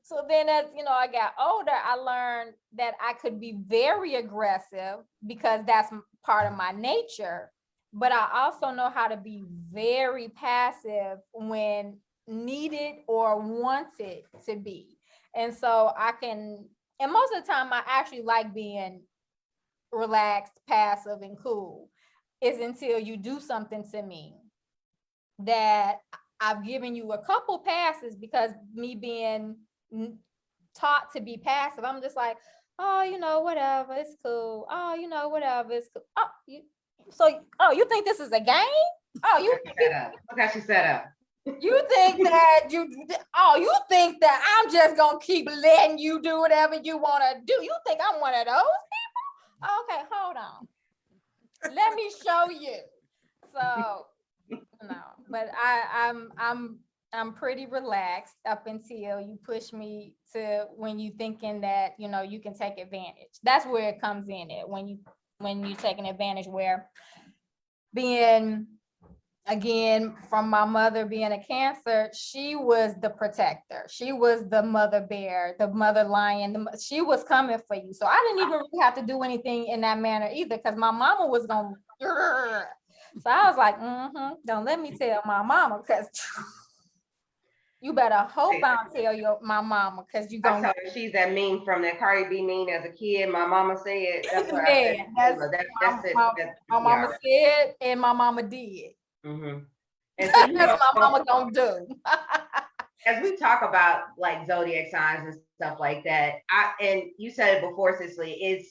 So then as, you know, I got older, I learned that I could be very aggressive because that's part of my nature. But I also know how to be very passive when needed or wanted to be. And so I can, and most of the time I actually like being relaxed, passive, and cool. Is until you do something to me that I've given you a couple passes, because me being taught to be passive, I'm just like, oh, you know, whatever, it's cool. Oh, you know, whatever, it's cool. Oh, you think this is a game? Oh, look how she set up. You think that you think that I'm just gonna keep letting you do whatever you want to do? You think I'm one of those people? Okay, hold on. Let me show you. So no, but I'm pretty relaxed up until you push me to when you thinking that, you know, you can take advantage. That's where it comes in at when you take an advantage, where being, again, from my mother being a Cancer, she was the protector. She was the mother bear, the mother lion. She was coming for you. So I didn't even really have to do anything in that manner either, because my mama was going to. So I was like, don't let me tell my mama, because you better hope I don't tell my mama, because you gonna. She's that meme from that Cardi B meme as a kid. My mama said. That's what Man, I said. That's it. My mama said, and my mama did. And so, that's what my mama gonna do. As we talk about like zodiac signs and stuff like that, and you said it before, Cicely,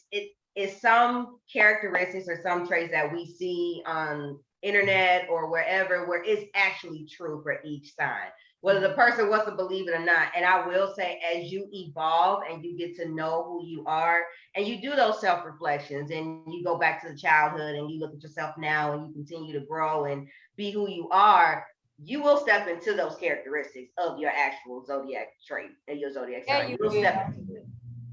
it's some characteristics or some traits that we see on internet or wherever where it's actually true for each sign, whether the person wants to believe it or not. And I will say, as you evolve and you get to know who you are and you do those self-reflections and you go back to the childhood and you look at yourself now and you continue to grow and be who you are, you will step into those characteristics of your actual zodiac trait and your zodiac sign. You will step into it.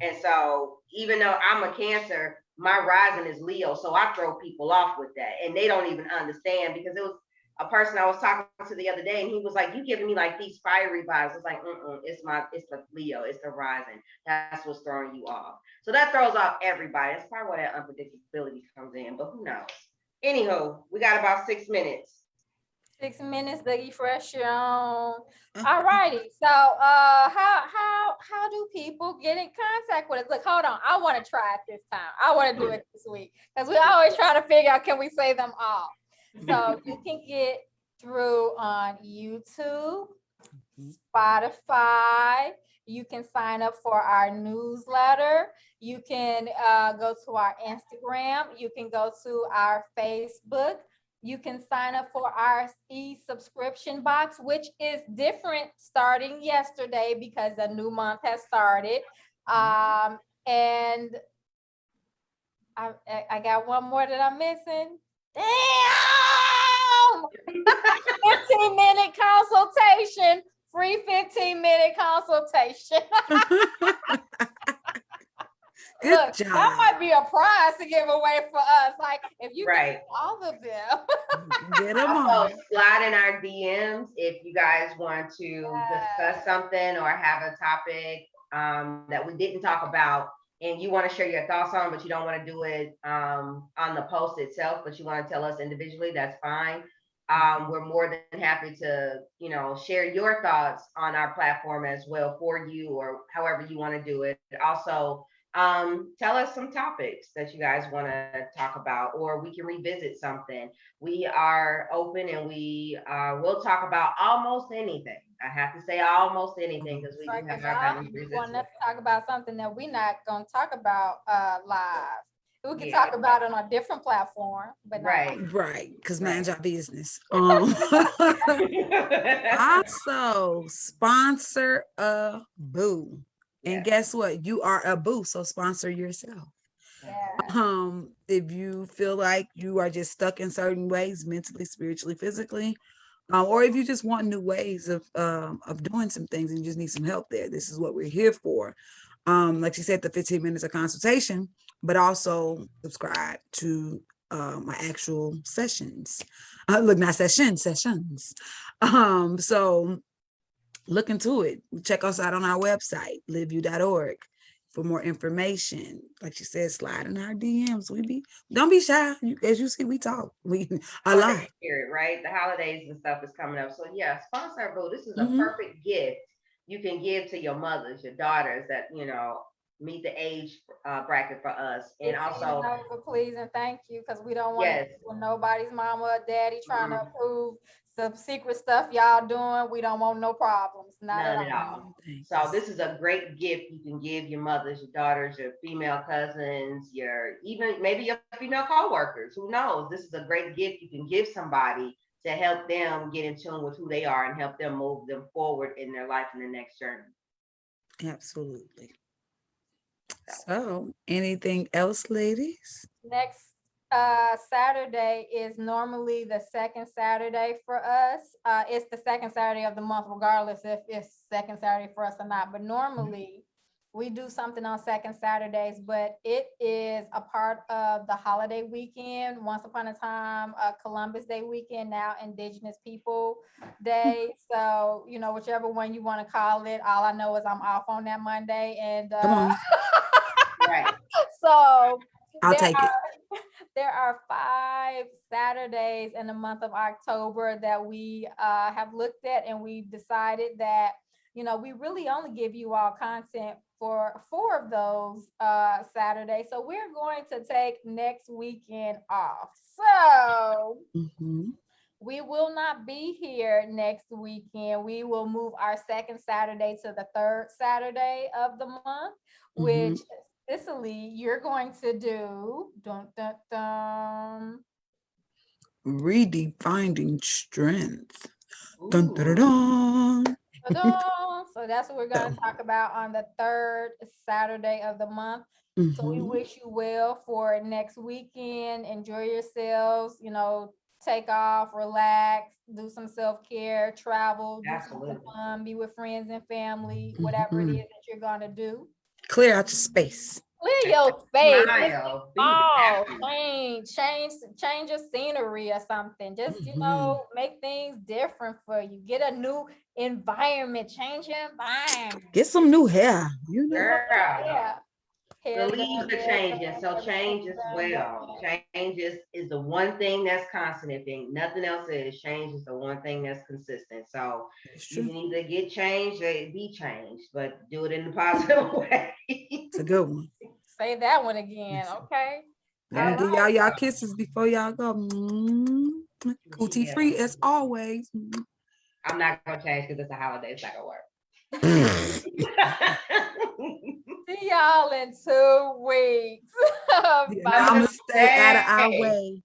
And so even though I'm a Cancer, my rising is Leo. So I throw people off with that. And they don't even understand, because it was a person I was talking to the other day, and he was like, you giving me like these fiery vibes. It's like, it's the Leo, it's the rising. That's what's throwing you off. So that throws off everybody. That's probably where that unpredictability comes in, but who knows? Anywho, we got about 6 minutes. 6 minutes to refresh your own. All righty. So how do people get in contact with us? Look, hold on. I want to try it this time. I want to do it this week because we always try to figure out, can we say them all? So you can get through on YouTube, Spotify. You can sign up for our newsletter. You can go to our Instagram. You can go to our Facebook. You can sign up for our e-subscription box, which is different starting yesterday because the new month has started. And I got one more that I'm missing. Damn! 15-minute consultation, free 15-minute consultation. Good Look, job. that might be a prize to give away for us. Like if you Right. get all of them. Get them Also, on. slide in our DMs if you guys want to discuss something or have a topic that we didn't talk about and you want to share your thoughts on, but you don't want to do it on the post itself, but you want to tell us individually, that's fine. We're more than happy to, share your thoughts on our platform as well for you or however you want to do it. Also, tell us some topics that you guys want to talk about, or we can revisit something. We are open and we will talk about almost anything. I have to say almost anything because we do have our boundaries. Want us to talk about something that we're not going to talk about live. We can talk about it on a different platform, but right, because mind your business. right. Also, sponsor a boo. And guess what? You are a boo, so sponsor yourself. Yeah. If you feel like you are just stuck in certain ways, mentally, spiritually, physically, or if you just want new ways of doing some things and you just need some help there, this is what we're here for. Like she said, the 15 minutes of consultation, but also subscribe to my actual sessions. Look, not sessions. So look into it. Check us out on our website, LiveYou.org, for more information. Like she said, slide in our DMs. Don't be shy. As you see, we talk. We a lot. Spirit, right? The holidays and stuff is coming up. So yeah, sponsor boo. This is a perfect gift you can give to your mothers, your daughters that meet the age bracket for us, and also please and thank you, because we don't want nobody's mama or daddy trying to approve some secret stuff y'all doing. We don't want no problems. None at all. So this is a great gift you can give your mothers, your daughters, your female cousins, maybe your female co-workers. Who knows? This is a great gift you can give somebody to help them get in tune with who they are and help them move them forward in their life in the next journey. Absolutely. So anything else, ladies? Next Saturday is normally the second Saturday for us. It's the second Saturday of the month, regardless if it's second Saturday for us or not. But normally we do something on second Saturdays, but it is a part of the holiday weekend. Once upon a time, Columbus Day weekend, now Indigenous People Day. So, whichever one you want to call it. All I know is I'm off on that Monday. And come on. Right. So I'll take it. There are 5 Saturdays in the month of October that we have looked at, and we've decided that, we really only give you all content for 4 of those Saturdays. So we're going to take next weekend off. So we will not be here next weekend. We will move our second Saturday to the 3rd Saturday of the month, which Cicely, you're going to do redefining strength. Dun, dun, dun, dun. So that's what we're going to talk about on the 3rd Saturday of the month. So we wish you well for next weekend. Enjoy yourselves, take off, relax, do some self-care, travel, do something fun, be with friends and family, whatever it is that you're going to do. Clear out your space. Clear your space. Change your scenery or something. Just, make things different for you. Get a new environment. Change your environment. Get some new hair. Yeah. The leaves are changing, so change as well. Change is the one thing that's constant. If nothing else is, change is the one thing that's consistent. So you can either get changed or be changed, but do it in a positive way. It's a good one. Say that one again, okay? Let me give y'all kisses before y'all go. Cootie free as always. I'm not gonna change because it's a holiday. It's not gonna work. See y'all in 2 weeks. I'm gonna stay out of our way.